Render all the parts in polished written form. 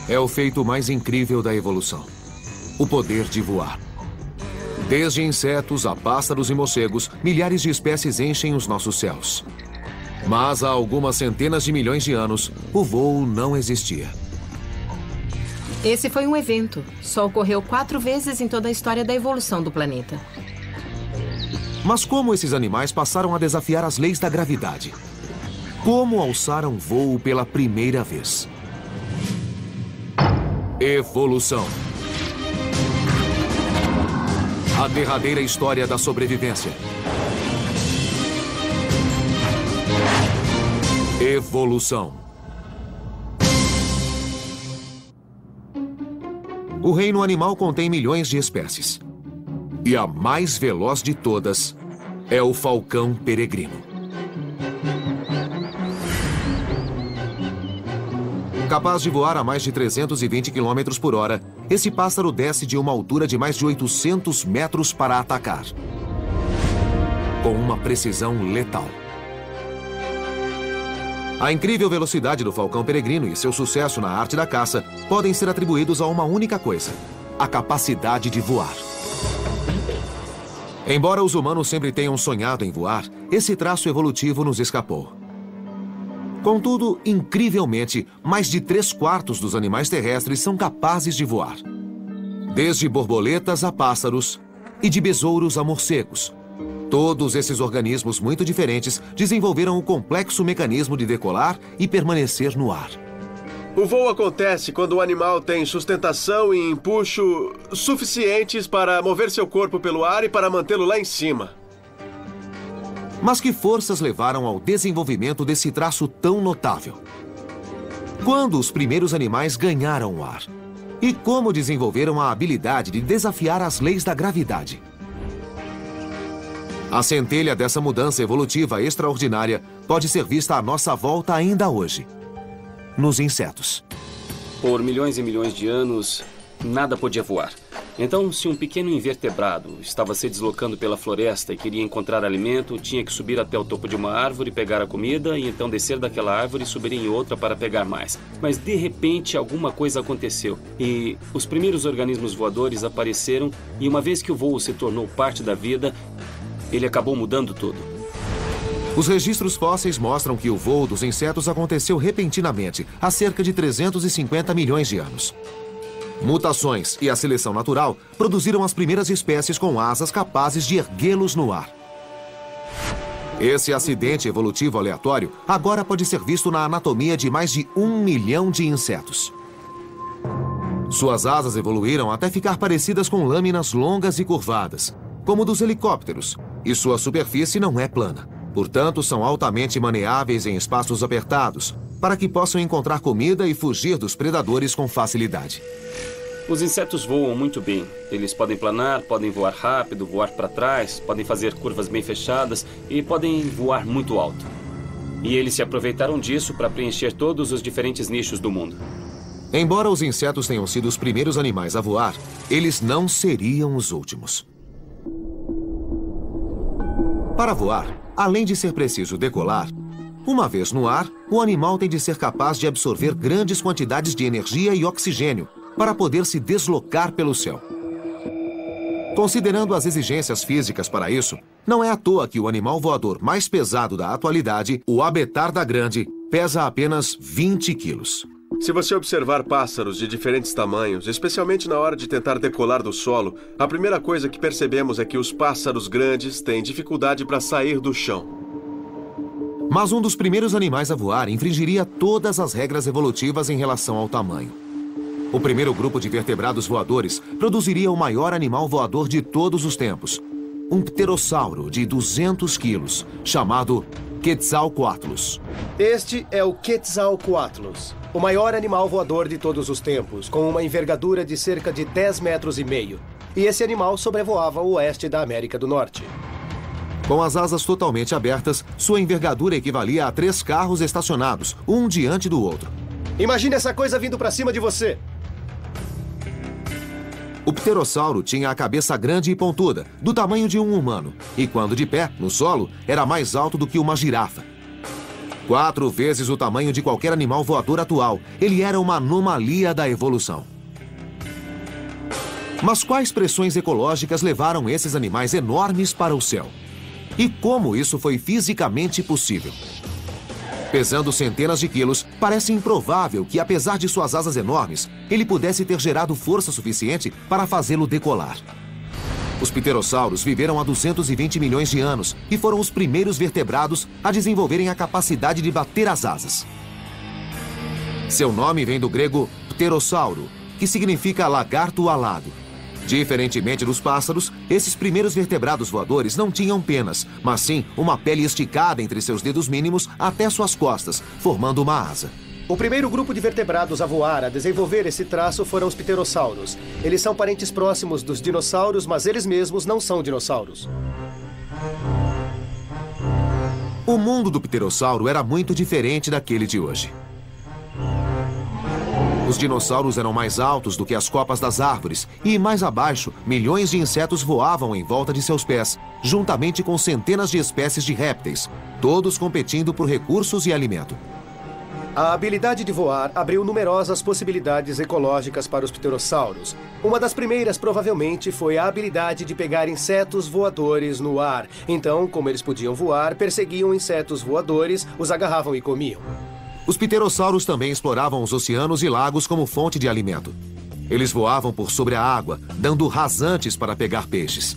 É o feito mais incrível da evolução. O poder de voar. Desde insetos a pássaros e morcegos, milhares de espécies enchem os nossos céus. Mas há algumas centenas de milhões de anos, o voo não existia. Esse foi um evento. Só ocorreu 4 vezes em toda a história da evolução do planeta. Mas como esses animais passaram a desafiar as leis da gravidade? Como alçaram voo pela primeira vez? Evolução. A derradeira história da sobrevivência. Evolução. O reino animal contém milhões de espécies. E a mais veloz de todas é o falcão peregrino. Capaz de voar a mais de 320 km por hora, esse pássaro desce de uma altura de mais de 800 metros para atacar. Com uma precisão letal. A incrível velocidade do falcão peregrino e seu sucesso na arte da caça podem ser atribuídos a uma única coisa: a capacidade de voar. Embora os humanos sempre tenham sonhado em voar, esse traço evolutivo nos escapou. Contudo, incrivelmente, mais de 3/4 dos animais terrestres são capazes de voar. Desde borboletas a pássaros e de besouros a morcegos. Todos esses organismos muito diferentes desenvolveram um complexo mecanismo de decolar e permanecer no ar. O voo acontece quando o animal tem sustentação e empuxo suficientes para mover seu corpo pelo ar e para mantê-lo lá em cima. Mas que forças levaram ao desenvolvimento desse traço tão notável? Quando os primeiros animais ganharam o ar? E como desenvolveram a habilidade de desafiar as leis da gravidade? A centelha dessa mudança evolutiva extraordinária pode ser vista à nossa volta ainda hoje. Nos insetos. Por milhões e milhões de anos, nada podia voar. Então, se um pequeno invertebrado estava se deslocando pela floresta e queria encontrar alimento, tinha que subir até o topo de uma árvore, pegar a comida e então descer daquela árvore e subir em outra para pegar mais. Mas, de repente, alguma coisa aconteceu e os primeiros organismos voadores apareceram e uma vez que o voo se tornou parte da vida, ele acabou mudando tudo. Os registros fósseis mostram que o voo dos insetos aconteceu repentinamente, há cerca de 350 milhões de anos. Mutações e a seleção natural produziram as primeiras espécies com asas capazes de erguê-los no ar. Esse acidente evolutivo aleatório agora pode ser visto na anatomia de mais de 1 milhão de insetos. Suas asas evoluíram até ficar parecidas com lâminas longas e curvadas, como dos helicópteros, e sua superfície não é plana. Portanto, são altamente maneáveis em espaços apertados, para que possam encontrar comida e fugir dos predadores com facilidade. Os insetos voam muito bem. Eles podem planar, podem voar rápido, voar para trás, podem fazer curvas bem fechadas e podem voar muito alto. E eles se aproveitaram disso para preencher todos os diferentes nichos do mundo. Embora os insetos tenham sido os primeiros animais a voar, eles não seriam os últimos. Para voar, além de ser preciso decolar, uma vez no ar, o animal tem de ser capaz de absorver grandes quantidades de energia e oxigênio para poder se deslocar pelo céu. Considerando as exigências físicas para isso, não é à toa que o animal voador mais pesado da atualidade, o abetarda grande, pesa apenas 20 quilos. Se você observar pássaros de diferentes tamanhos, especialmente na hora de tentar decolar do solo, a primeira coisa que percebemos é que os pássaros grandes têm dificuldade para sair do chão. Mas um dos primeiros animais a voar infringiria todas as regras evolutivas em relação ao tamanho. O primeiro grupo de vertebrados voadores produziria o maior animal voador de todos os tempos, um pterossauro de 200 quilos, chamado Quetzalcoatlus. Este é o Quetzalcoatlus, o maior animal voador de todos os tempos, com uma envergadura de cerca de 10,5 metros. E esse animal sobrevoava o oeste da América do Norte. Com as asas totalmente abertas, sua envergadura equivalia a 3 carros estacionados, um diante do outro. Imagine essa coisa vindo para cima de você. O pterossauro tinha a cabeça grande e pontuda, do tamanho de um humano, e quando de pé, no solo, era mais alto do que uma girafa. 4 vezes o tamanho de qualquer animal voador atual. Ele era uma anomalia da evolução. Mas quais pressões ecológicas levaram esses animais enormes para o céu? E como isso foi fisicamente possível? Pesando centenas de quilos, parece improvável que, apesar de suas asas enormes, ele pudesse ter gerado força suficiente para fazê-lo decolar. Os pterossauros viveram há 220 milhões de anos e foram os primeiros vertebrados a desenvolverem a capacidade de bater as asas. Seu nome vem do grego pterossauro, que significa lagarto alado. Diferentemente dos pássaros, esses primeiros vertebrados voadores não tinham penas, mas sim uma pele esticada entre seus dedos mínimos até suas costas, formando uma asa. O primeiro grupo de vertebrados a voar, a desenvolver esse traço, foram os pterossauros. Eles são parentes próximos dos dinossauros, mas eles mesmos não são dinossauros. O mundo do pterossauro era muito diferente daquele de hoje. Os dinossauros eram mais altos do que as copas das árvores e, mais abaixo, milhões de insetos voavam em volta de seus pés, juntamente com centenas de espécies de répteis, todos competindo por recursos e alimento. A habilidade de voar abriu numerosas possibilidades ecológicas para os pterossauros. Uma das primeiras, provavelmente, foi a habilidade de pegar insetos voadores no ar. Então, como eles podiam voar, perseguiam insetos voadores, os agarravam e comiam. Os pterossauros também exploravam os oceanos e lagos como fonte de alimento. Eles voavam por sobre a água, dando rasantes para pegar peixes.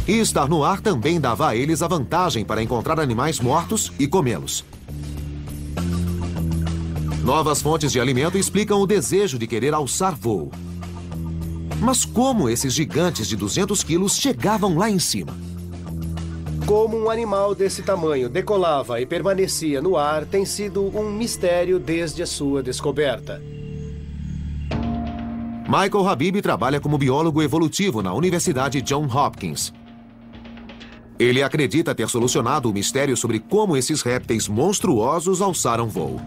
E estar no ar também dava a eles a vantagem para encontrar animais mortos e comê-los. Novas fontes de alimento explicam o desejo de querer alçar voo. Mas como esses gigantes de 200 quilos chegavam lá em cima? Como um animal desse tamanho decolava e permanecia no ar tem sido um mistério desde a sua descoberta. Michael Habib trabalha como biólogo evolutivo na Universidade Johns Hopkins. Ele acredita ter solucionado o mistério sobre como esses répteis monstruosos alçaram voo.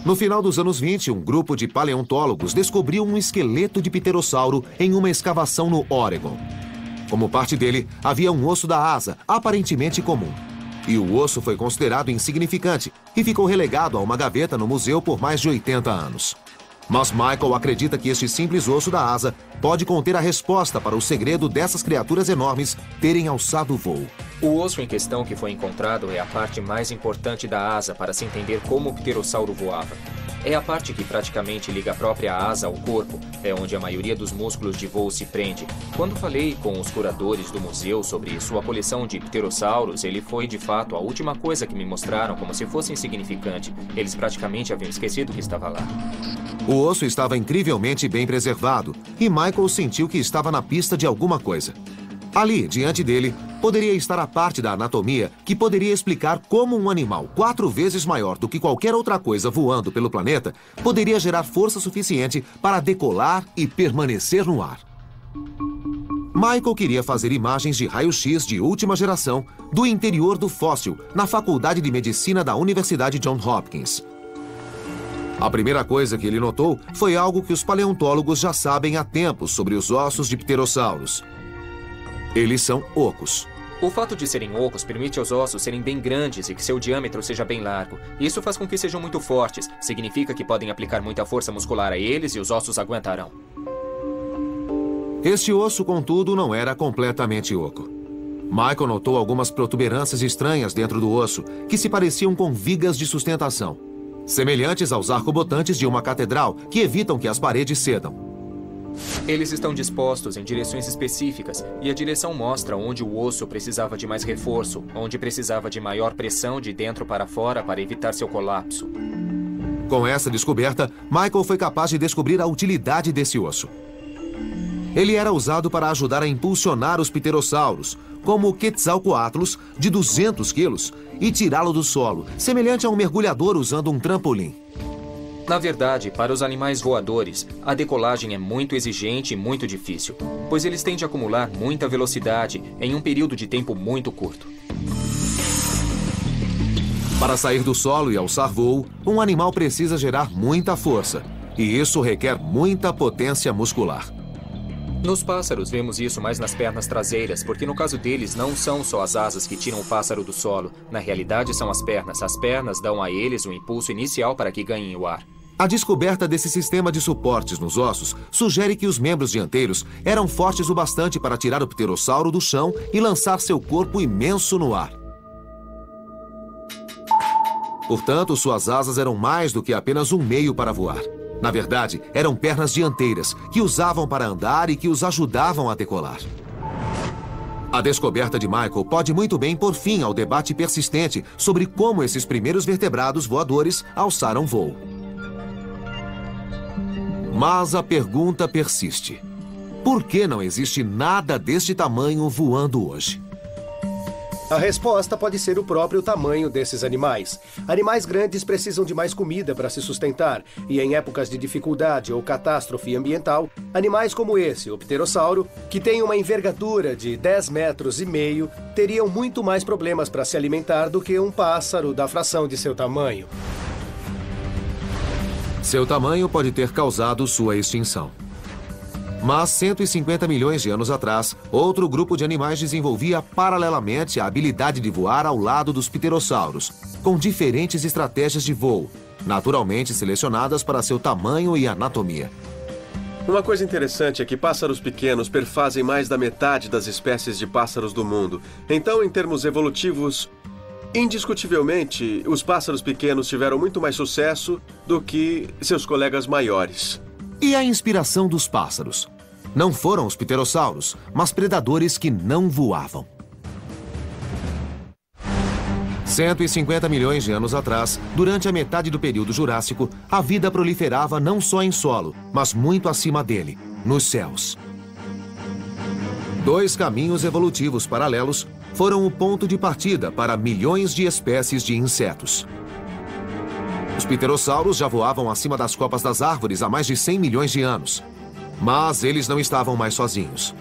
No final dos anos 20, um grupo de paleontólogos descobriu um esqueleto de pterossauro em uma escavação no Oregon. Como parte dele, havia um osso da asa, aparentemente comum. E o osso foi considerado insignificante e ficou relegado a uma gaveta no museu por mais de 80 anos. Mas Michael acredita que este simples osso da asa pode conter a resposta para o segredo dessas criaturas enormes terem alçado voo. O osso em questão que foi encontrado é a parte mais importante da asa para se entender como o pterossauro voava. É a parte que praticamente liga a própria asa ao corpo, é onde a maioria dos músculos de voo se prende. Quando falei com os curadores do museu sobre sua coleção de pterossauros, ele foi de fato a última coisa que me mostraram como se fosse insignificante. Eles praticamente haviam esquecido que estava lá. O osso estava incrivelmente bem preservado e Michael sentiu que estava na pista de alguma coisa. Ali, diante dele, poderia estar a parte da anatomia que poderia explicar como um animal 4 vezes maior do que qualquer outra coisa voando pelo planeta poderia gerar força suficiente para decolar e permanecer no ar. Michael queria fazer imagens de raio-x de última geração do interior do fóssil na Faculdade de Medicina da Universidade Johns Hopkins. A primeira coisa que ele notou foi algo que os paleontólogos já sabem há tempos sobre os ossos de pterossauros. Eles são ocos. O fato de serem ocos permite aos ossos serem bem grandes e que seu diâmetro seja bem largo. Isso faz com que sejam muito fortes. Significa que podem aplicar muita força muscular a eles e os ossos aguentarão. Este osso, contudo, não era completamente oco. Michael notou algumas protuberâncias estranhas dentro do osso que se pareciam com vigas de sustentação, semelhantes aos arcobotantes de uma catedral que evitam que as paredes cedam. Eles estão dispostos em direções específicas e a direção mostra onde o osso precisava de mais reforço, onde precisava de maior pressão de dentro para fora para evitar seu colapso. Com essa descoberta, Michael foi capaz de descobrir a utilidade desse osso. Ele era usado para ajudar a impulsionar os pterossauros, como o Quetzalcoatlus, de 200 quilos, e tirá-lo do solo, semelhante a um mergulhador usando um trampolim. Na verdade, para os animais voadores, a decolagem é muito exigente e muito difícil, pois eles tendem a acumular muita velocidade em um período de tempo muito curto. Para sair do solo e alçar voo, um animal precisa gerar muita força, e isso requer muita potência muscular. Nos pássaros, vemos isso mais nas pernas traseiras, porque no caso deles, não são só as asas que tiram o pássaro do solo. Na realidade, são as pernas. As pernas dão a eles o impulso inicial para que ganhem o ar. A descoberta desse sistema de suportes nos ossos sugere que os membros dianteiros eram fortes o bastante para tirar o pterossauro do chão e lançar seu corpo imenso no ar. Portanto, suas asas eram mais do que apenas um meio para voar. Na verdade, eram pernas dianteiras, que usavam para andar e que os ajudavam a decolar. A descoberta de Michael pode muito bem pôr fim ao debate persistente sobre como esses primeiros vertebrados voadores alçaram voo. Mas a pergunta persiste. Por que não existe nada deste tamanho voando hoje? A resposta pode ser o próprio tamanho desses animais. Animais grandes precisam de mais comida para se sustentar, e em épocas de dificuldade ou catástrofe ambiental, animais como esse, o pterossauro, que tem uma envergadura de 10,5 metros, teriam muito mais problemas para se alimentar do que um pássaro da fração de seu tamanho. Seu tamanho pode ter causado sua extinção. Mas 150 milhões de anos atrás, outro grupo de animais desenvolvia paralelamente a habilidade de voar ao lado dos pterossauros, com diferentes estratégias de voo, naturalmente selecionadas para seu tamanho e anatomia. Uma coisa interessante é que pássaros pequenos perfazem mais da metade das espécies de pássaros do mundo. Então, em termos evolutivos, indiscutivelmente, os pássaros pequenos tiveram muito mais sucesso do que seus colegas maiores. E a inspiração dos pássaros? Não foram os pterossauros, mas predadores que não voavam. 150 milhões de anos atrás, durante a metade do período Jurássico, a vida proliferava não só em solo, mas muito acima dele, nos céus. Dois caminhos evolutivos paralelos foram o ponto de partida para milhões de espécies de insetos. Os pterossauros já voavam acima das copas das árvores há mais de 100 milhões de anos. Mas eles não estavam mais sozinhos.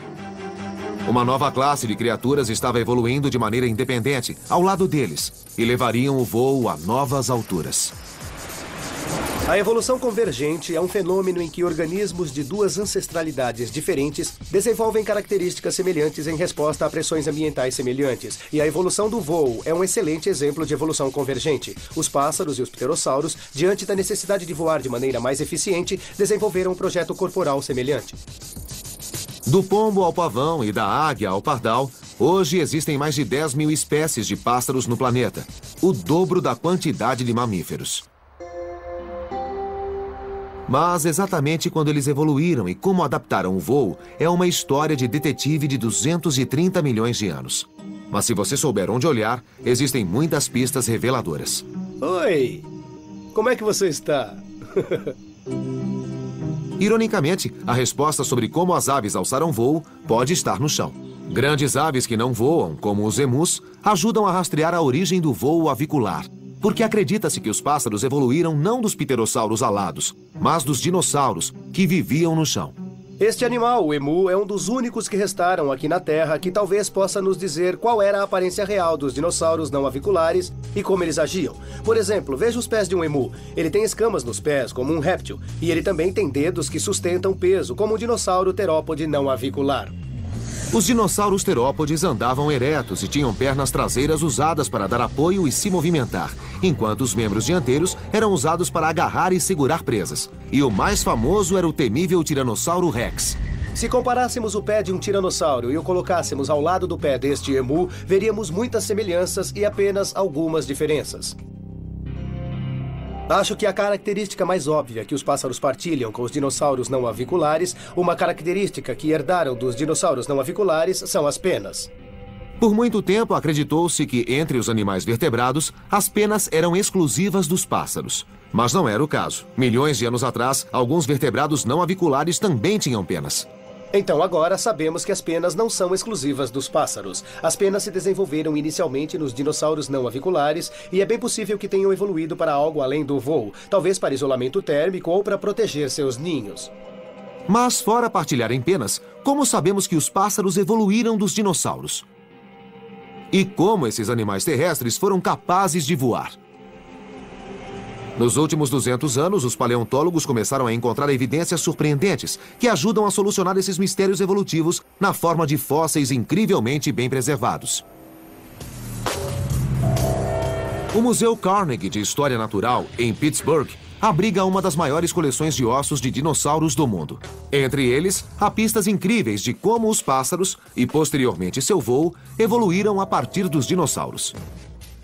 Uma nova classe de criaturas estava evoluindo de maneira independente ao lado deles e levariam o voo a novas alturas. A evolução convergente é um fenômeno em que organismos de duas ancestralidades diferentes desenvolvem características semelhantes em resposta a pressões ambientais semelhantes. E a evolução do voo é um excelente exemplo de evolução convergente. Os pássaros e os pterossauros, diante da necessidade de voar de maneira mais eficiente, desenvolveram um projeto corporal semelhante. Do pombo ao pavão e da águia ao pardal, hoje existem mais de 10 mil espécies de pássaros no planeta, o dobro da quantidade de mamíferos. Mas exatamente quando eles evoluíram e como adaptaram o voo é uma história de detetive de 230 milhões de anos. Mas se você souber onde olhar, existem muitas pistas reveladoras. Oi! Como é que você está? Ironicamente, a resposta sobre como as aves alçaram voo pode estar no chão. Grandes aves que não voam, como os emus, ajudam a rastrear a origem do voo avicular. Porque acredita-se que os pássaros evoluíram não dos pterossauros alados, mas dos dinossauros, que viviam no chão. Este animal, o emu, é um dos únicos que restaram aqui na Terra que talvez possa nos dizer qual era a aparência real dos dinossauros não aviculares e como eles agiam. Por exemplo, veja os pés de um emu. Ele tem escamas nos pés, como um réptil, e ele também tem dedos que sustentam peso, como um dinossauro terópode não avicular. Os dinossauros terópodes andavam eretos e tinham pernas traseiras usadas para dar apoio e se movimentar, enquanto os membros dianteiros eram usados para agarrar e segurar presas. E o mais famoso era o temível Tiranossauro Rex. Se comparássemos o pé de um tiranossauro e o colocássemos ao lado do pé deste emu, veríamos muitas semelhanças e apenas algumas diferenças. Acho que a característica mais óbvia que os pássaros partilham com os dinossauros não aviculares, uma característica que herdaram dos dinossauros não aviculares, são as penas. Por muito tempo, acreditou-se que, entre os animais vertebrados, as penas eram exclusivas dos pássaros. Mas não era o caso. Milhões de anos atrás, alguns vertebrados não aviculares também tinham penas. Então agora sabemos que as penas não são exclusivas dos pássaros. As penas se desenvolveram inicialmente nos dinossauros não aviculares e é bem possível que tenham evoluído para algo além do voo, talvez para isolamento térmico ou para proteger seus ninhos. Mas fora partilharem penas, como sabemos que os pássaros evoluíram dos dinossauros? E como esses animais terrestres foram capazes de voar? Nos últimos 200 anos, os paleontólogos começaram a encontrar evidências surpreendentes que ajudam a solucionar esses mistérios evolutivos na forma de fósseis incrivelmente bem preservados. O Museu Carnegie de História Natural, em Pittsburgh, abriga uma das maiores coleções de ossos de dinossauros do mundo. Entre eles, há pistas incríveis de como os pássaros, e posteriormente seu voo, evoluíram a partir dos dinossauros.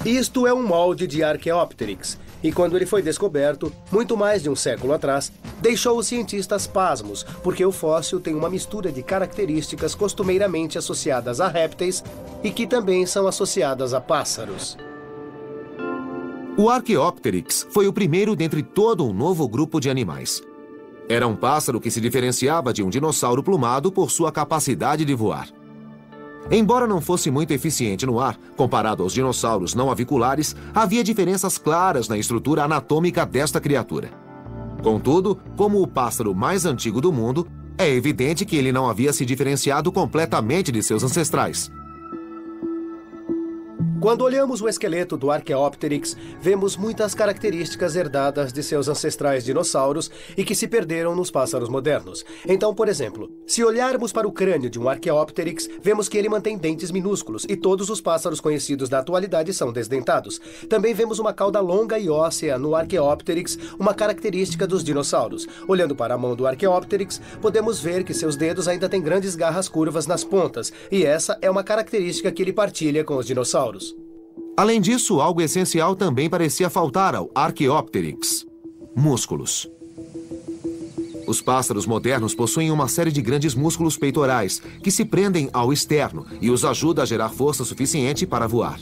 Isto é um molde de Archaeopteryx, e quando ele foi descoberto, muito mais de um século atrás, deixou os cientistas pasmos, porque o fóssil tem uma mistura de características costumeiramente associadas a répteis e que também são associadas a pássaros. O Archaeopteryx foi o primeiro dentre todo um novo grupo de animais. Era um pássaro que se diferenciava de um dinossauro plumado por sua capacidade de voar. Embora não fosse muito eficiente no ar, comparado aos dinossauros não aviculares, havia diferenças claras na estrutura anatômica desta criatura. Contudo, como o pássaro mais antigo do mundo, é evidente que ele não havia se diferenciado completamente de seus ancestrais. Quando olhamos o esqueleto do Archaeopteryx, vemos muitas características herdadas de seus ancestrais dinossauros e que se perderam nos pássaros modernos. Então, por exemplo, se olharmos para o crânio de um Archaeopteryx, vemos que ele mantém dentes minúsculos e todos os pássaros conhecidos da atualidade são desdentados. Também vemos uma cauda longa e óssea no Archaeopteryx, uma característica dos dinossauros. Olhando para a mão do Archaeopteryx, podemos ver que seus dedos ainda têm grandes garras curvas nas pontas, e essa é uma característica que ele partilha com os dinossauros. Além disso, algo essencial também parecia faltar ao Archaeopteryx: músculos. Os pássaros modernos possuem uma série de grandes músculos peitorais que se prendem ao externo e os ajuda a gerar força suficiente para voar.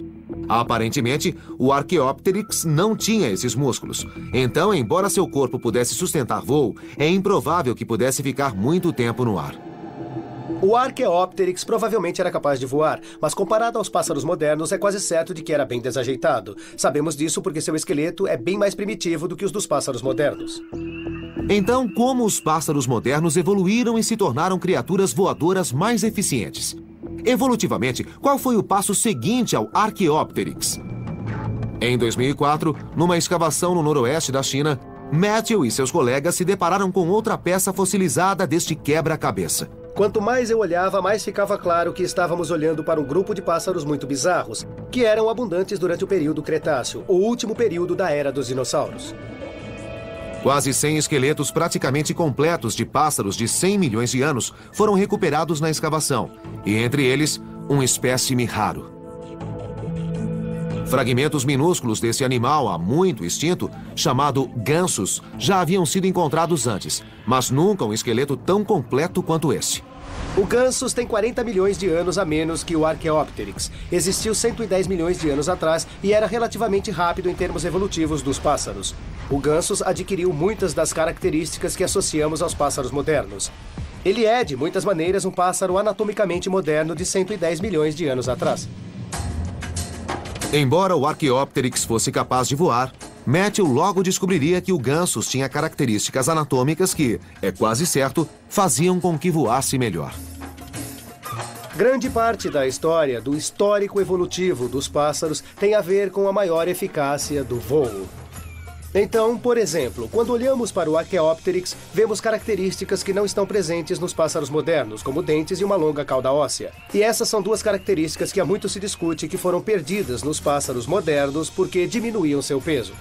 Aparentemente, o Archaeopteryx não tinha esses músculos. Então, embora seu corpo pudesse sustentar voo, é improvável que pudesse ficar muito tempo no ar. O Archaeopteryx provavelmente era capaz de voar, mas comparado aos pássaros modernos, é quase certo de que era bem desajeitado. Sabemos disso porque seu esqueleto é bem mais primitivo do que os dos pássaros modernos. Então, como os pássaros modernos evoluíram e se tornaram criaturas voadoras mais eficientes? Evolutivamente, qual foi o passo seguinte ao Archaeopteryx? Em 2004, numa escavação no noroeste da China, Matthew e seus colegas se depararam com outra peça fossilizada deste quebra-cabeça. Quanto mais eu olhava, mais ficava claro que estávamos olhando para um grupo de pássaros muito bizarros, que eram abundantes durante o período Cretáceo, o último período da era dos dinossauros. Quase 100 esqueletos praticamente completos de pássaros de 100 milhões de anos foram recuperados na escavação, e entre eles, um espécime raro. Fragmentos minúsculos desse animal há muito extinto, chamado gansos, já haviam sido encontrados antes, mas nunca um esqueleto tão completo quanto esse. O gansos tem 40 milhões de anos a menos que o Archaeopteryx. Existiu 110 milhões de anos atrás e era relativamente rápido em termos evolutivos dos pássaros. O gansos adquiriu muitas das características que associamos aos pássaros modernos. Ele é, de muitas maneiras, um pássaro anatomicamente moderno de 110 milhões de anos atrás. Embora o Archaeopteryx fosse capaz de voar, Matthew logo descobriria que o gansos tinha características anatômicas que, é quase certo, faziam com que voasse melhor. Grande parte da história do histórico evolutivo dos pássaros tem a ver com a maior eficácia do voo. Então, por exemplo, quando olhamos para o Archaeopteryx, vemos características que não estão presentes nos pássaros modernos, como dentes e uma longa cauda óssea. E essas são duas características que há muito se discute que foram perdidas nos pássaros modernos porque diminuíam seu peso.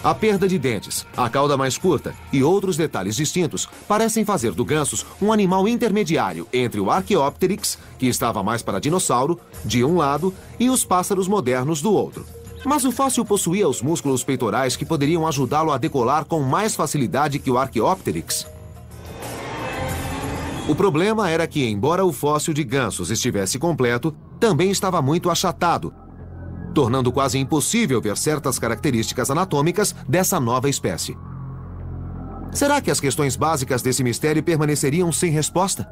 A perda de dentes, a cauda mais curta e outros detalhes distintos parecem fazer do gansos um animal intermediário entre o Archaeopteryx, que estava mais para dinossauro, de um lado, e os pássaros modernos do outro. Mas o fóssil possuía os músculos peitorais que poderiam ajudá-lo a decolar com mais facilidade que o Archaeopteryx. O problema era que, embora o fóssil de gansos estivesse completo, também estava muito achatado, tornando quase impossível ver certas características anatômicas dessa nova espécie. Será que as questões básicas desse mistério permaneceriam sem resposta?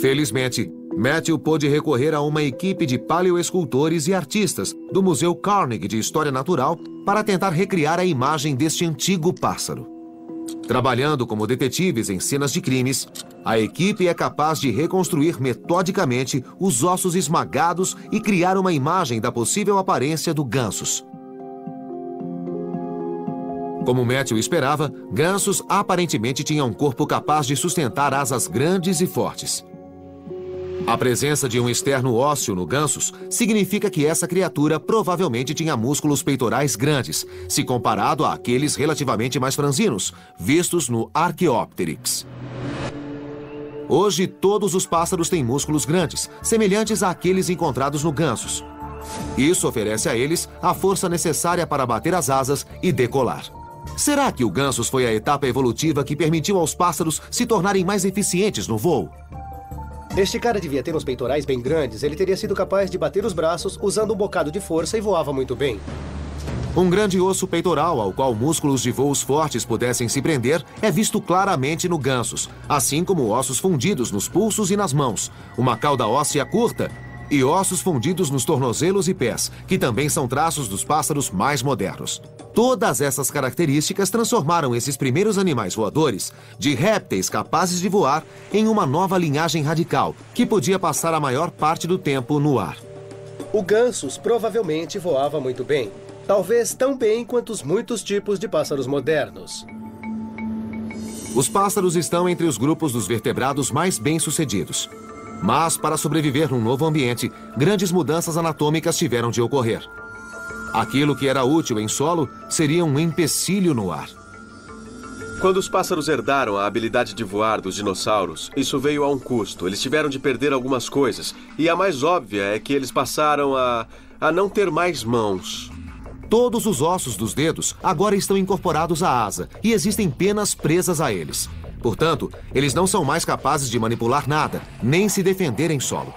Felizmente, Matthew pôde recorrer a uma equipe de paleoescultores e artistas do Museu Carnegie de História Natural para tentar recriar a imagem deste antigo pássaro. Trabalhando como detetives em cenas de crimes, a equipe é capaz de reconstruir metodicamente os ossos esmagados e criar uma imagem da possível aparência do gansos. Como Matthew esperava, gansos aparentemente tinham um corpo capaz de sustentar asas grandes e fortes. A presença de um externo ósseo no gansos significa que essa criatura provavelmente tinha músculos peitorais grandes, se comparado àqueles relativamente mais franzinos, vistos no Archaeopteryx. Hoje, todos os pássaros têm músculos grandes, semelhantes àqueles encontrados no gansos. Isso oferece a eles a força necessária para bater as asas e decolar. Será que o gansos foi a etapa evolutiva que permitiu aos pássaros se tornarem mais eficientes no voo? Este cara devia ter uns peitorais bem grandes. Ele teria sido capaz de bater os braços usando um bocado de força e voava muito bem. Um grande osso peitoral ao qual músculos de voos fortes pudessem se prender é visto claramente no gansos, assim como ossos fundidos nos pulsos e nas mãos, uma cauda óssea curta e ossos fundidos nos tornozelos e pés, que também são traços dos pássaros mais modernos. Todas essas características transformaram esses primeiros animais voadores de répteis capazes de voar em uma nova linhagem radical, que podia passar a maior parte do tempo no ar. O gansos provavelmente voava muito bem. Talvez tão bem quanto os muitos tipos de pássaros modernos. Os pássaros estão entre os grupos dos vertebrados mais bem-sucedidos. Mas, para sobreviver num novo ambiente, grandes mudanças anatômicas tiveram de ocorrer. Aquilo que era útil em solo seria um empecilho no ar. Quando os pássaros herdaram a habilidade de voar dos dinossauros, isso veio a um custo. Eles tiveram de perder algumas coisas. E a mais óbvia é que eles passaram a não ter mais mãos. Todos os ossos dos dedos agora estão incorporados à asa e existem penas presas a eles. Portanto, eles não são mais capazes de manipular nada, nem se defender em solo.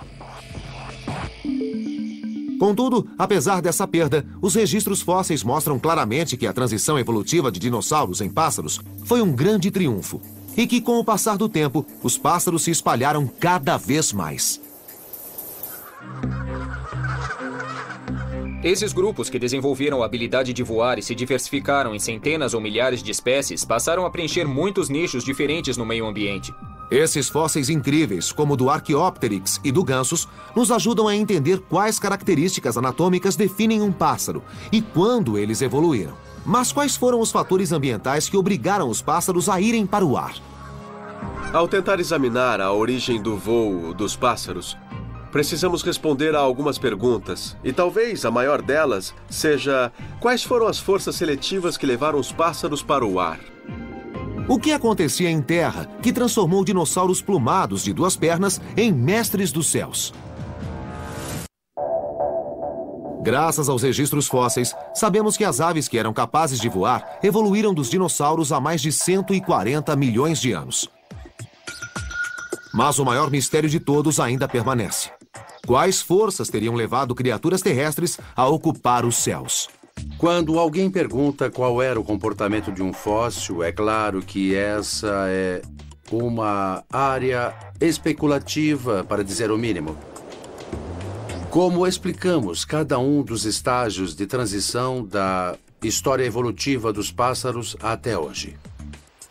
Contudo, apesar dessa perda, os registros fósseis mostram claramente que a transição evolutiva de dinossauros em pássaros foi um grande triunfo e que, com o passar do tempo, os pássaros se espalharam cada vez mais. Esses grupos que desenvolveram a habilidade de voar e se diversificaram em centenas ou milhares de espécies passaram a preencher muitos nichos diferentes no meio ambiente. Esses fósseis incríveis, como o do Archaeopteryx e do gansos, nos ajudam a entender quais características anatômicas definem um pássaro e quando eles evoluíram. Mas quais foram os fatores ambientais que obrigaram os pássaros a irem para o ar? Ao tentar examinar a origem do voo dos pássaros, precisamos responder a algumas perguntas, e talvez a maior delas seja: quais foram as forças seletivas que levaram os pássaros para o ar? O que acontecia em terra que transformou dinossauros plumados de duas pernas em mestres dos céus? Graças aos registros fósseis, sabemos que as aves que eram capazes de voar evoluíram dos dinossauros há mais de 140 milhões de anos. Mas o maior mistério de todos ainda permanece. Quais forças teriam levado criaturas terrestres a ocupar os céus? Quando alguém pergunta qual era o comportamento de um fóssil, é claro que essa é uma área especulativa, para dizer o mínimo. Como explicamos cada um dos estágios de transição da história evolutiva dos pássaros até hoje?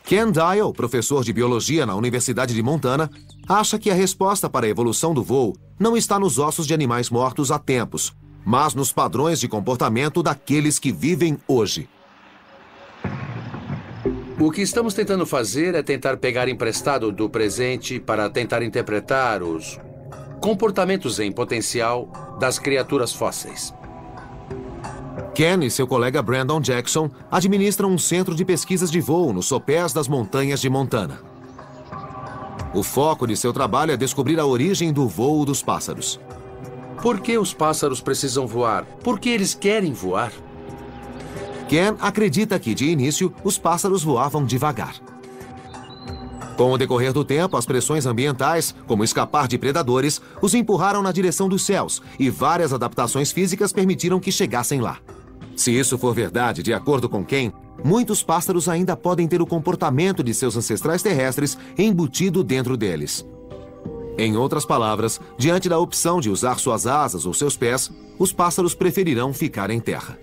Ken Dial, professor de biologia na Universidade de Montana, acha que a resposta para a evolução do voo não está nos ossos de animais mortos há tempos, mas nos padrões de comportamento daqueles que vivem hoje. O que estamos tentando fazer é tentar pegar emprestado do presente para tentar interpretar os comportamentos em potencial das criaturas fósseis. Ken e seu colega Brandon Jackson administram um centro de pesquisas de voo nos sopés das montanhas de Montana. O foco de seu trabalho é descobrir a origem do voo dos pássaros. Por que os pássaros precisam voar? Por que eles querem voar? Ken acredita que, de início, os pássaros voavam devagar. Com o decorrer do tempo, as pressões ambientais, como escapar de predadores, os empurraram na direção dos céus e várias adaptações físicas permitiram que chegassem lá. Se isso for verdade, de acordo com Ken, muitos pássaros ainda podem ter o comportamento de seus ancestrais terrestres embutido dentro deles. Em outras palavras, diante da opção de usar suas asas ou seus pés, os pássaros preferirão ficar em terra.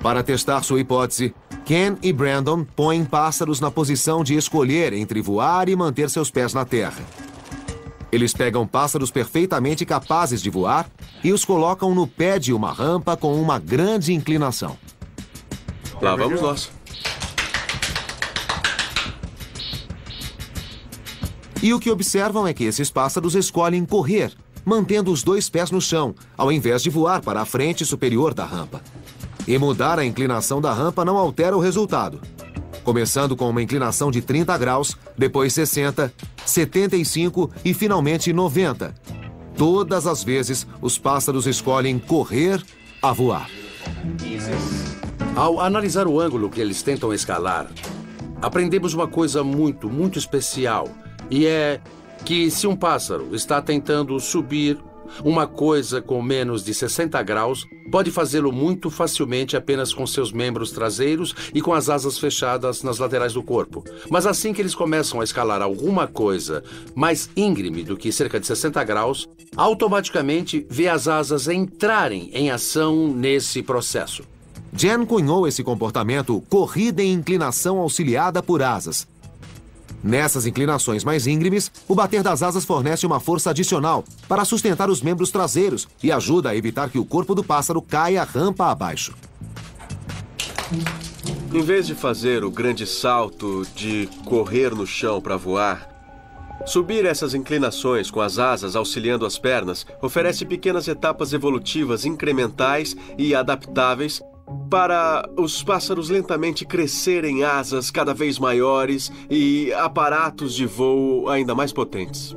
Para testar sua hipótese, Ken e Brandon põem pássaros na posição de escolher entre voar e manter seus pés na terra. Eles pegam pássaros perfeitamente capazes de voar e os colocam no pé de uma rampa com uma grande inclinação. Lá vamos nós. E o que observam é que esses pássaros escolhem correr, mantendo os 2 pés no chão, ao invés de voar para a frente superior da rampa. E mudar a inclinação da rampa não altera o resultado. Começando com uma inclinação de 30 graus, depois 60, 75 e finalmente 90. Todas as vezes, os pássaros escolhem correr a voar. Ao analisar o ângulo que eles tentam escalar, aprendemos uma coisa muito, muito especial. E é que se um pássaro está tentando subir uma coisa com menos de 60 graus, pode fazê-lo muito facilmente apenas com seus membros traseiros e com as asas fechadas nas laterais do corpo. Mas assim que eles começam a escalar alguma coisa mais íngreme do que cerca de 60 graus, automaticamente vê as asas entrarem em ação nesse processo. Jen cunhou esse comportamento corrida em inclinação auxiliada por asas. Nessas inclinações mais íngremes, o bater das asas fornece uma força adicional para sustentar os membros traseiros e ajuda a evitar que o corpo do pássaro caia rampa abaixo. Em vez de fazer o grande salto de correr no chão para voar, subir essas inclinações com as asas auxiliando as pernas oferece pequenas etapas evolutivas incrementais e adaptáveis para os pássaros lentamente crescerem asas cada vez maiores e aparatos de voo ainda mais potentes.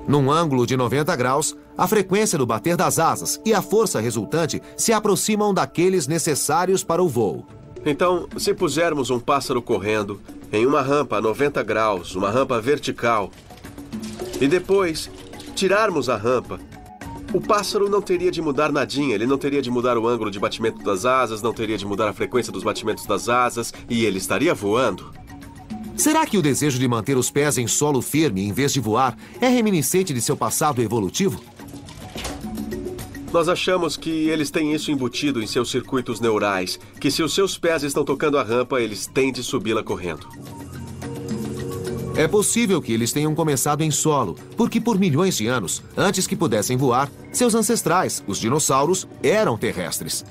Num ângulo de 90 graus, a frequência do bater das asas e a força resultante se aproximam daqueles necessários para o voo. Então, se pusermos um pássaro correndo em uma rampa a 90 graus, uma rampa vertical, e depois tirarmos a rampa, o pássaro não teria de mudar nadinha, ele não teria de mudar o ângulo de batimento das asas, não teria de mudar a frequência dos batimentos das asas, e ele estaria voando. Será que o desejo de manter os pés em solo firme em vez de voar é reminiscente de seu passado evolutivo? Nós achamos que eles têm isso embutido em seus circuitos neurais, que se os seus pés estão tocando a rampa, eles têm de subi-la correndo. É possível que eles tenham começado em solo, porque por milhões de anos, antes que pudessem voar, seus ancestrais, os dinossauros, eram terrestres.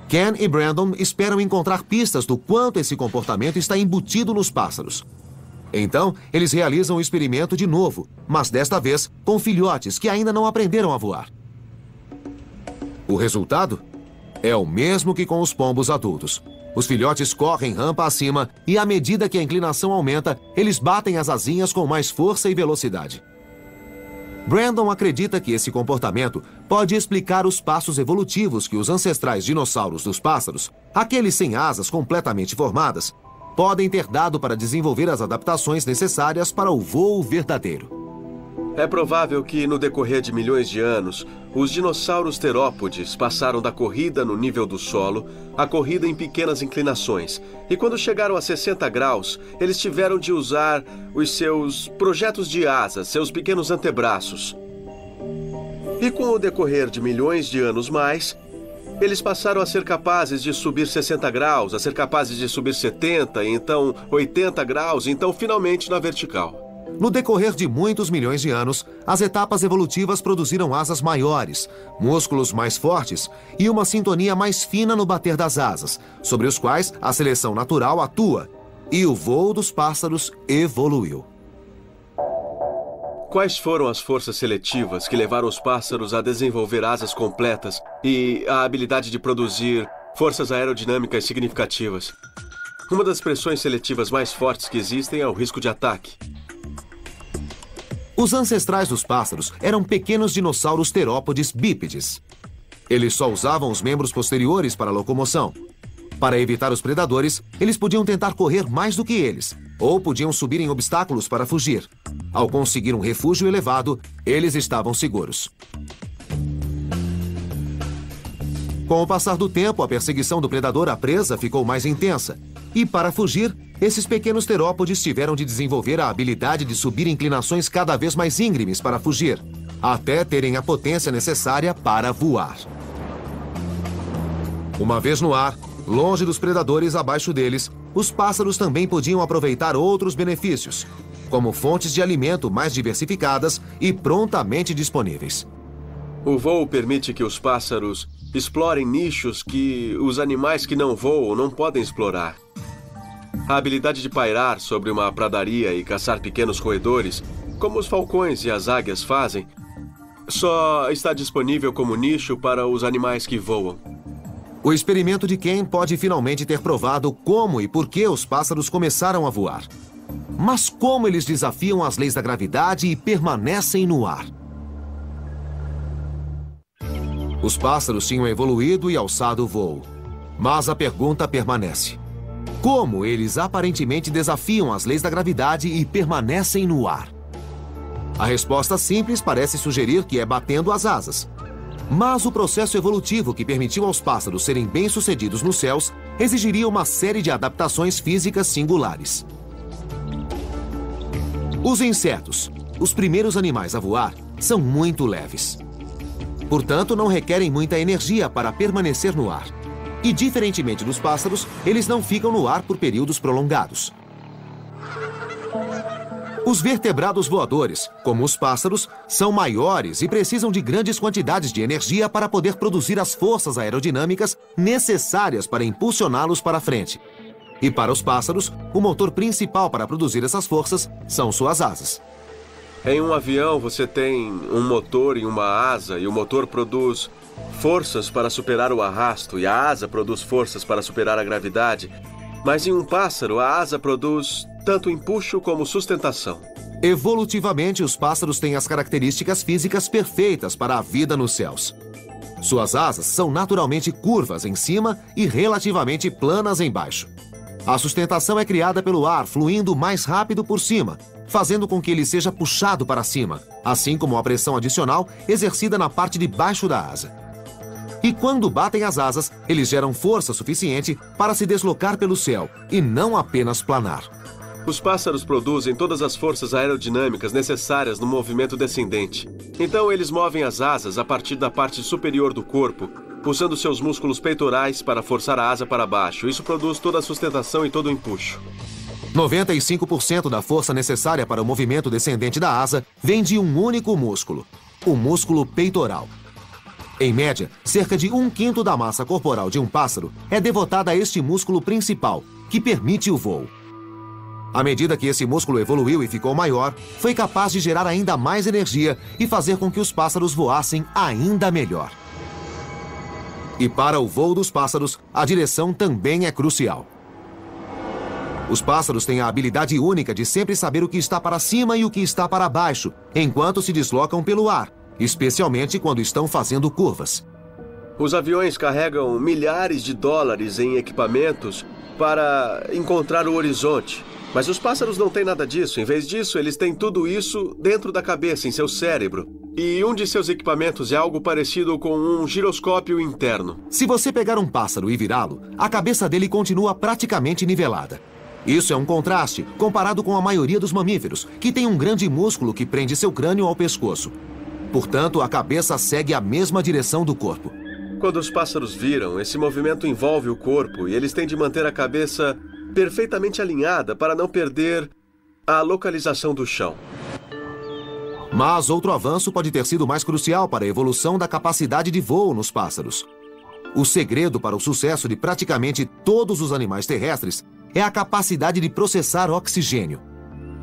Ken e Brandon esperam encontrar pistas do quanto esse comportamento está embutido nos pássaros. Então, eles realizam o experimento de novo, mas desta vez com filhotes que ainda não aprenderam a voar. O resultado é o mesmo que com os pombos adultos. Os filhotes correm rampa acima e, à medida que a inclinação aumenta, eles batem as asinhas com mais força e velocidade. Brandon acredita que esse comportamento pode explicar os passos evolutivos que os ancestrais dinossauros dos pássaros, aqueles sem asas completamente formadas, podem ter dado para desenvolver as adaptações necessárias para o voo verdadeiro. É provável que, no decorrer de milhões de anos, os dinossauros terópodes passaram da corrida no nível do solo à corrida em pequenas inclinações. E quando chegaram a 60 graus, eles tiveram de usar os seus projetos de asas, seus pequenos antebraços. E com o decorrer de milhões de anos mais, eles passaram a ser capazes de subir 60 graus, a ser capazes de subir 70, então 80 graus, então finalmente na vertical. No decorrer de muitos milhões de anos, as etapas evolutivas produziram asas maiores, músculos mais fortes e uma sintonia mais fina no bater das asas, sobre os quais a seleção natural atua, e o voo dos pássaros evoluiu. Quais foram as forças seletivas que levaram os pássaros a desenvolver asas completas e a habilidade de produzir forças aerodinâmicas significativas? Uma das pressões seletivas mais fortes que existem é o risco de ataque. Os ancestrais dos pássaros eram pequenos dinossauros terópodes bípedes. Eles só usavam os membros posteriores para a locomoção. Para evitar os predadores, eles podiam tentar correr mais do que eles, ou podiam subir em obstáculos para fugir. Ao conseguir um refúgio elevado, eles estavam seguros. Com o passar do tempo, a perseguição do predador à presa ficou mais intensa. E para fugir, esses pequenos terópodes tiveram de desenvolver a habilidade de subir inclinações cada vez mais íngremes para fugir, até terem a potência necessária para voar. Uma vez no ar, longe dos predadores abaixo deles, os pássaros também podiam aproveitar outros benefícios, como fontes de alimento mais diversificadas e prontamente disponíveis. O voo permite que os pássaros explorem nichos que os animais que não voam não podem explorar. A habilidade de pairar sobre uma pradaria e caçar pequenos roedores, como os falcões e as águias fazem, só está disponível como nicho para os animais que voam. O experimento de Ken pode finalmente ter provado como e por que os pássaros começaram a voar. Mas como eles desafiam as leis da gravidade e permanecem no ar? Os pássaros tinham evoluído e alçado o voo. Mas a pergunta permanece. Como eles aparentemente desafiam as leis da gravidade e permanecem no ar? A resposta simples parece sugerir que é batendo as asas. Mas o processo evolutivo que permitiu aos pássaros serem bem-sucedidos nos céus exigiria uma série de adaptações físicas singulares. Os insetos, os primeiros animais a voar, são muito leves. Portanto, não requerem muita energia para permanecer no ar. E, diferentemente dos pássaros, eles não ficam no ar por períodos prolongados. Os vertebrados voadores, como os pássaros, são maiores e precisam de grandes quantidades de energia para poder produzir as forças aerodinâmicas necessárias para impulsioná-los para frente. E para os pássaros, o motor principal para produzir essas forças são suas asas. Em um avião, você tem um motor e uma asa, e o motor produz forças para superar o arrasto, e a asa produz forças para superar a gravidade. Mas em um pássaro, a asa produz tanto empuxo como sustentação. Evolutivamente, os pássaros têm as características físicas perfeitas para a vida nos céus. Suas asas são naturalmente curvas em cima e relativamente planas embaixo. A sustentação é criada pelo ar fluindo mais rápido por cima, fazendo com que ele seja puxado para cima, assim como a pressão adicional exercida na parte de baixo da asa. E quando batem as asas, eles geram força suficiente para se deslocar pelo céu e não apenas planar. Os pássaros produzem todas as forças aerodinâmicas necessárias no movimento descendente. Então eles movem as asas a partir da parte superior do corpo, usando seus músculos peitorais para forçar a asa para baixo. Isso produz toda a sustentação e todo o empuxo. 95% da força necessária para o movimento descendente da asa vem de um único músculo, o músculo peitoral. Em média, cerca de 1/5 da massa corporal de um pássaro é devotada a este músculo principal, que permite o voo. À medida que esse músculo evoluiu e ficou maior, foi capaz de gerar ainda mais energia e fazer com que os pássaros voassem ainda melhor. E para o voo dos pássaros, a direção também é crucial. Os pássaros têm a habilidade única de sempre saber o que está para cima e o que está para baixo, enquanto se deslocam pelo ar, especialmente quando estão fazendo curvas. Os aviões carregam milhares de dólares em equipamentos para encontrar o horizonte. Mas os pássaros não têm nada disso. Em vez disso, eles têm tudo isso dentro da cabeça, em seu cérebro. E um de seus equipamentos é algo parecido com um giroscópio interno. Se você pegar um pássaro e virá-lo, a cabeça dele continua praticamente nivelada. Isso é um contraste comparado com a maioria dos mamíferos, que tem um grande músculo que prende seu crânio ao pescoço. Portanto, a cabeça segue a mesma direção do corpo. Quando os pássaros viram, esse movimento envolve o corpo e eles têm de manter a cabeça perfeitamente alinhada para não perder a localização do chão. Mas outro avanço pode ter sido mais crucial para a evolução da capacidade de voo nos pássaros. O segredo para o sucesso de praticamente todos os animais terrestres é a capacidade de processar oxigênio.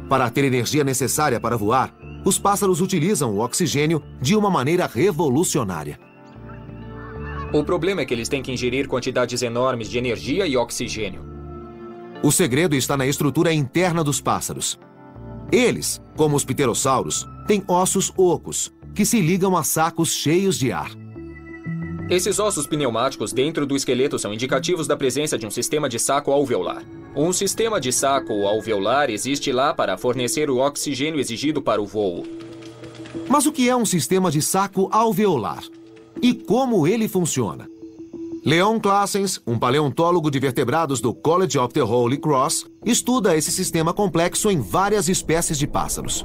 Para ter energia necessária para voar, os pássaros utilizam o oxigênio de uma maneira revolucionária. O problema é que eles têm que ingerir quantidades enormes de energia e oxigênio. O segredo está na estrutura interna dos pássaros. Eles, como os pterossauros, têm ossos ocos, que se ligam a sacos cheios de ar. Esses ossos pneumáticos dentro do esqueleto são indicativos da presença de um sistema de saco alveolar. Um sistema de saco alveolar existe lá para fornecer o oxigênio exigido para o voo. Mas o que é um sistema de saco alveolar? E como ele funciona? Leon Claessens, um paleontólogo de vertebrados do College of the Holy Cross, estuda esse sistema complexo em várias espécies de pássaros.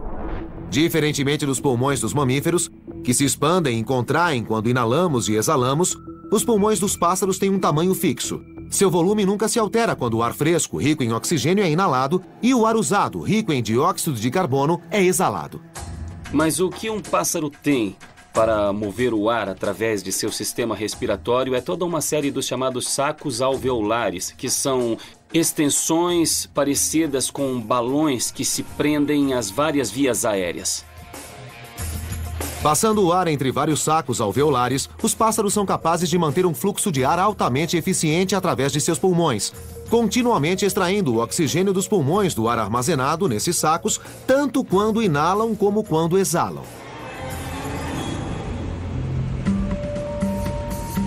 Diferentemente dos pulmões dos mamíferos, que se expandem e contraem quando inalamos e exalamos, os pulmões dos pássaros têm um tamanho fixo. Seu volume nunca se altera quando o ar fresco, rico em oxigênio, é inalado e o ar usado, rico em dióxido de carbono, é exalado. Mas o que um pássaro tem para mover o ar através de seu sistema respiratório é toda uma série dos chamados sacos alveolares, que são extensões parecidas com balões que se prendem às várias vias aéreas. Passando o ar entre vários sacos alveolares, os pássaros são capazes de manter um fluxo de ar altamente eficiente através de seus pulmões, continuamente extraindo o oxigênio dos pulmões do ar armazenado nesses sacos, tanto quando inalam como quando exalam.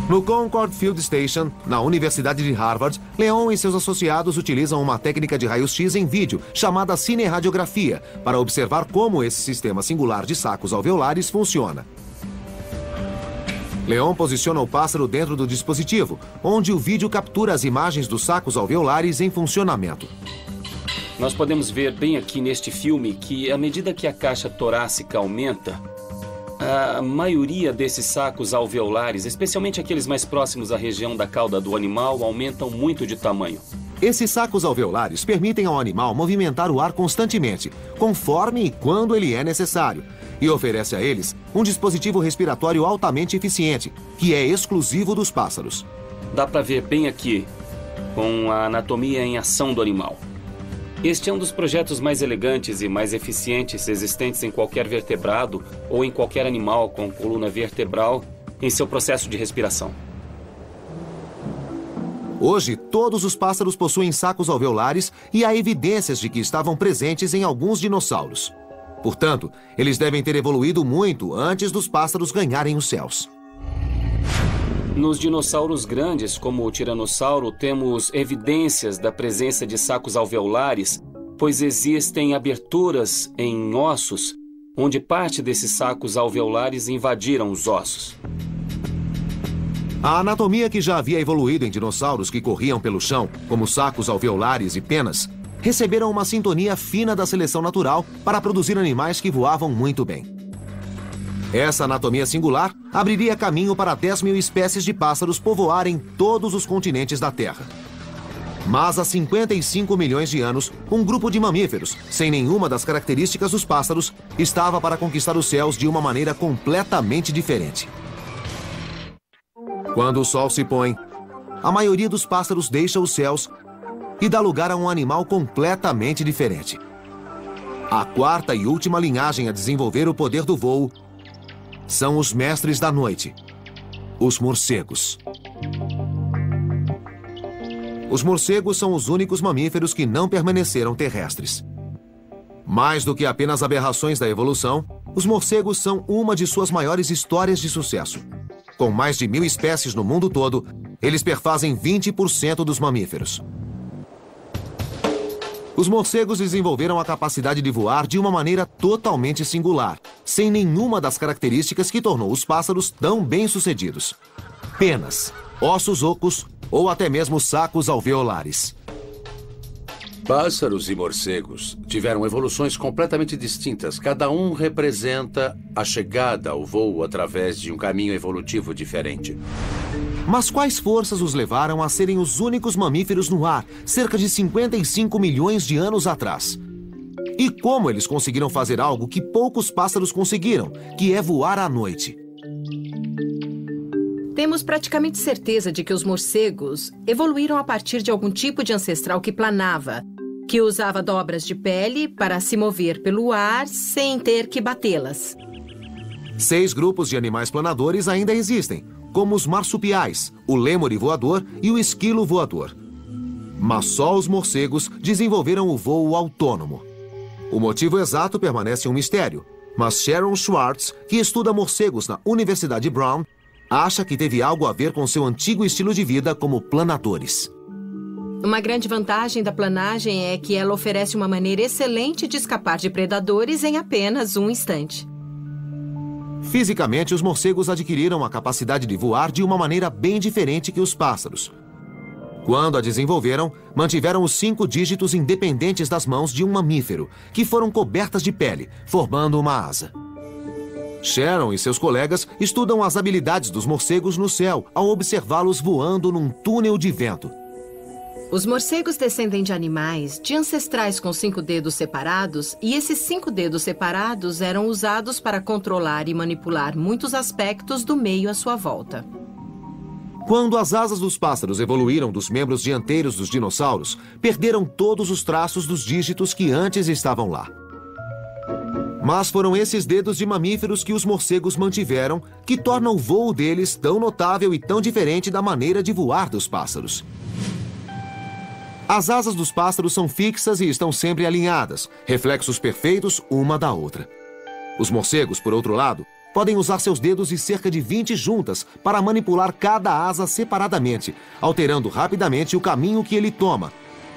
No Concorde Field Station, na Universidade de Harvard, Leon e seus associados utilizam uma técnica de raio-x em vídeo chamada cinerradiografia para observar como esse sistema singular de sacos alveolares funciona. Leon posiciona o pássaro dentro do dispositivo, onde o vídeo captura as imagens dos sacos alveolares em funcionamento. Nós podemos ver bem aqui neste filme que, à medida que a caixa torácica aumenta, a maioria desses sacos alveolares, especialmente aqueles mais próximos à região da cauda do animal, aumentam muito de tamanho. Esses sacos alveolares permitem ao animal movimentar o ar constantemente, conforme e quando ele é necessário, e oferece a eles um dispositivo respiratório altamente eficiente, que é exclusivo dos pássaros. Dá para ver bem aqui, com a anatomia em ação do animal. Este é um dos projetos mais elegantes e mais eficientes existentes em qualquer vertebrado ou em qualquer animal com coluna vertebral em seu processo de respiração. Hoje, todos os pássaros possuem sacos alveolares e há evidências de que estavam presentes em alguns dinossauros. Portanto, eles devem ter evoluído muito antes dos pássaros ganharem os céus. Nos dinossauros grandes, como o tiranossauro, temos evidências da presença de sacos alveolares, pois existem aberturas em ossos, onde parte desses sacos alveolares invadiram os ossos. A anatomia que já havia evoluído em dinossauros que corriam pelo chão, como sacos alveolares e penas, receberam uma sintonia fina da seleção natural para produzir animais que voavam muito bem. Essa anatomia singular abriria caminho para 10 mil espécies de pássaros povoarem todos os continentes da Terra. Mas há 55 milhões de anos, um grupo de mamíferos, sem nenhuma das características dos pássaros, estava para conquistar os céus de uma maneira completamente diferente. Quando o sol se põe, a maioria dos pássaros deixa os céus e dá lugar a um animal completamente diferente. A quarta e última linhagem a desenvolver o poder do voo são os mestres da noite, os morcegos. Os morcegos são os únicos mamíferos que não permaneceram terrestres. Mais do que apenas aberrações da evolução, os morcegos são uma de suas maiores histórias de sucesso. Com mais de 1000 espécies no mundo todo, eles perfazem 20% dos mamíferos. Os morcegos desenvolveram a capacidade de voar de uma maneira totalmente singular, sem nenhuma das características que tornou os pássaros tão bem-sucedidos: penas, ossos ocos ou até mesmo sacos alveolares. Pássaros e morcegos tiveram evoluções completamente distintas. Cada um representa a chegada ao voo através de um caminho evolutivo diferente. Mas quais forças os levaram a serem os únicos mamíferos no ar, cerca de 55 milhões de anos atrás? E como eles conseguiram fazer algo que poucos pássaros conseguiram, que é voar à noite? Temos praticamente certeza de que os morcegos evoluíram a partir de algum tipo de ancestral que planava, que usava dobras de pele para se mover pelo ar sem ter que batê-las. 6 grupos de animais planadores ainda existem, como os marsupiais, o lêmure voador e o esquilo voador. Mas só os morcegos desenvolveram o voo autônomo. O motivo exato permanece um mistério, mas Sharon Schwartz, que estuda morcegos na Universidade Brown, acha que teve algo a ver com seu antigo estilo de vida como planadores. Uma grande vantagem da planagem é que ela oferece uma maneira excelente de escapar de predadores em apenas um instante. Fisicamente, os morcegos adquiriram a capacidade de voar de uma maneira bem diferente que os pássaros. Quando a desenvolveram, mantiveram os 5 dígitos independentes das mãos de um mamífero, que foram cobertas de pele, formando uma asa. Sharon e seus colegas estudam as habilidades dos morcegos no céu ao observá-los voando num túnel de vento. Os morcegos descendem de animais, de ancestrais com 5 dedos separados, e esses 5 dedos separados eram usados para controlar e manipular muitos aspectos do meio à sua volta. Quando as asas dos pássaros evoluíram dos membros dianteiros dos dinossauros, perderam todos os traços dos dígitos que antes estavam lá. Mas foram esses dedos de mamíferos que os morcegos mantiveram que tornam o voo deles tão notável e tão diferente da maneira de voar dos pássaros. As asas dos pássaros são fixas e estão sempre alinhadas, reflexos perfeitos uma da outra. Os morcegos, por outro lado, podem usar seus dedos e cerca de 20 juntas para manipular cada asa separadamente, alterando rapidamente o caminho que ele toma,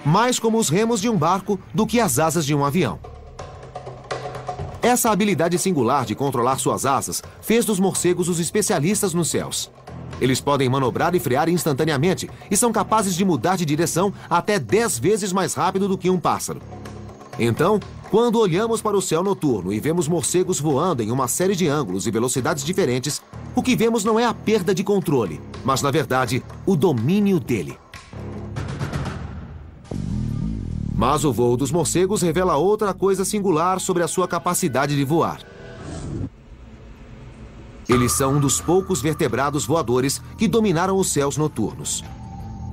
mais como os remos de um barco do que as asas de um avião. Essa habilidade singular de controlar suas asas fez dos morcegos os especialistas nos céus. Eles podem manobrar e frear instantaneamente e são capazes de mudar de direção até 10 vezes mais rápido do que um pássaro. Então, quando olhamos para o céu noturno e vemos morcegos voando em uma série de ângulos e velocidades diferentes, o que vemos não é a perda de controle, mas, na verdade, o domínio dele. Mas o voo dos morcegos revela outra coisa singular sobre a sua capacidade de voar. Eles são um dos poucos vertebrados voadores que dominaram os céus noturnos.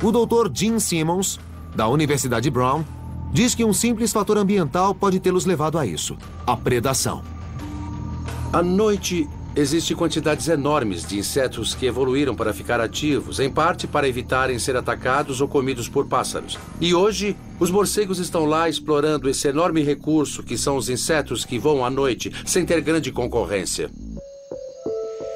O Dr. Gene Simmons, da Universidade Brown, diz que um simples fator ambiental pode tê-los levado a isso: a predação. À noite, existem quantidades enormes de insetos que evoluíram para ficar ativos, em parte para evitarem ser atacados ou comidos por pássaros. E hoje, os morcegos estão lá explorando esse enorme recurso que são os insetos que voam à noite, sem ter grande concorrência.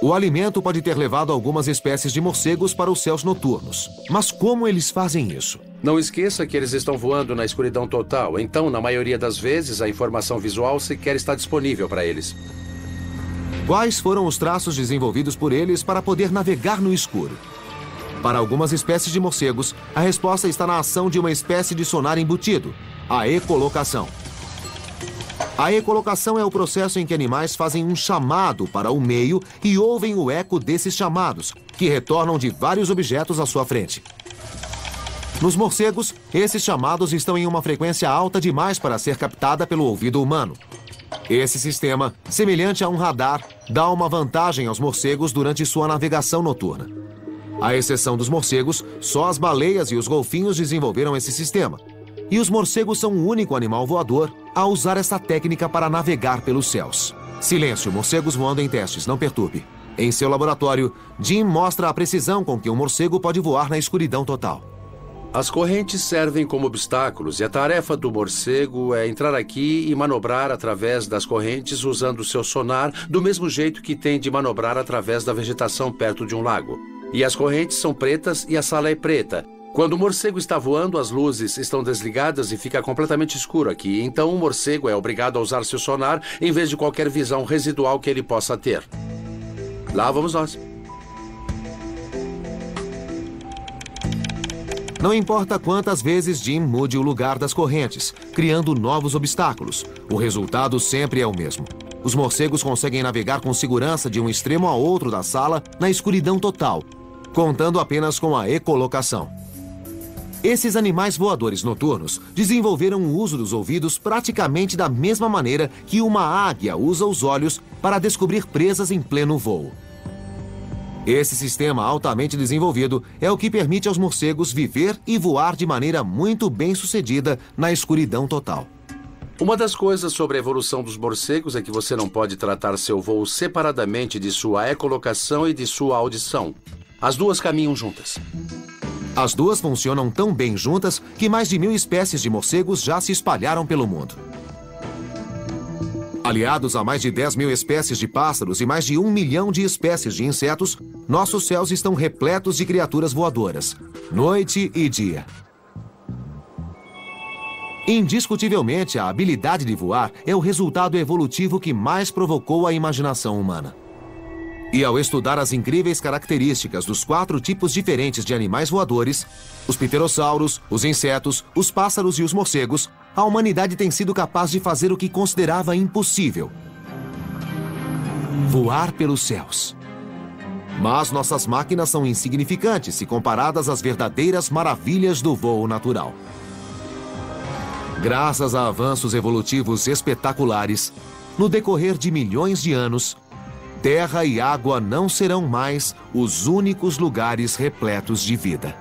O alimento pode ter levado algumas espécies de morcegos para os céus noturnos. Mas como eles fazem isso? Não esqueça que eles estão voando na escuridão total, então, na maioria das vezes, a informação visual sequer está disponível para eles. Quais foram os traços desenvolvidos por eles para poder navegar no escuro? Para algumas espécies de morcegos, a resposta está na ação de uma espécie de sonar embutido, a ecolocação. A ecolocação é o processo em que animais fazem um chamado para o meio e ouvem o eco desses chamados, que retornam de vários objetos à sua frente. Nos morcegos, esses chamados estão em uma frequência alta demais para ser captada pelo ouvido humano. Esse sistema, semelhante a um radar, dá uma vantagem aos morcegos durante sua navegação noturna. À exceção dos morcegos, só as baleias e os golfinhos desenvolveram esse sistema. E os morcegos são o único animal voador a usar essa técnica para navegar pelos céus. Silêncio, morcegos voando em testes, não perturbe. Em seu laboratório, Jim mostra a precisão com que um morcego pode voar na escuridão total. As correntes servem como obstáculos e a tarefa do morcego é entrar aqui e manobrar através das correntes usando seu sonar do mesmo jeito que tem de manobrar através da vegetação perto de um lago. E as correntes são pretas e a sala é preta. Quando o morcego está voando, as luzes estão desligadas e fica completamente escuro aqui. Então o morcego é obrigado a usar seu sonar em vez de qualquer visão residual que ele possa ter. Lá vamos nós. Não importa quantas vezes Jim mude o lugar das correntes, criando novos obstáculos, o resultado sempre é o mesmo. Os morcegos conseguem navegar com segurança de um extremo a outro da sala na escuridão total, contando apenas com a ecolocação. Esses animais voadores noturnos desenvolveram o uso dos ouvidos praticamente da mesma maneira que uma águia usa os olhos para descobrir presas em pleno voo. Esse sistema altamente desenvolvido é o que permite aos morcegos viver e voar de maneira muito bem sucedida na escuridão total. Uma das coisas sobre a evolução dos morcegos é que você não pode tratar seu voo separadamente de sua ecolocação e de sua audição. As duas caminham juntas. As duas funcionam tão bem juntas que mais de 1000 espécies de morcegos já se espalharam pelo mundo. Aliados a mais de 10.000 espécies de pássaros e mais de 1 milhão de espécies de insetos, nossos céus estão repletos de criaturas voadoras, noite e dia. Indiscutivelmente, a habilidade de voar é o resultado evolutivo que mais provocou a imaginação humana. E ao estudar as incríveis características dos 4 tipos diferentes de animais voadores, os pterossauros, os insetos, os pássaros e os morcegos, a humanidade tem sido capaz de fazer o que considerava impossível: voar pelos céus. Mas nossas máquinas são insignificantes se comparadas às verdadeiras maravilhas do voo natural. Graças a avanços evolutivos espetaculares, no decorrer de milhões de anos, terra e água não serão mais os únicos lugares repletos de vida.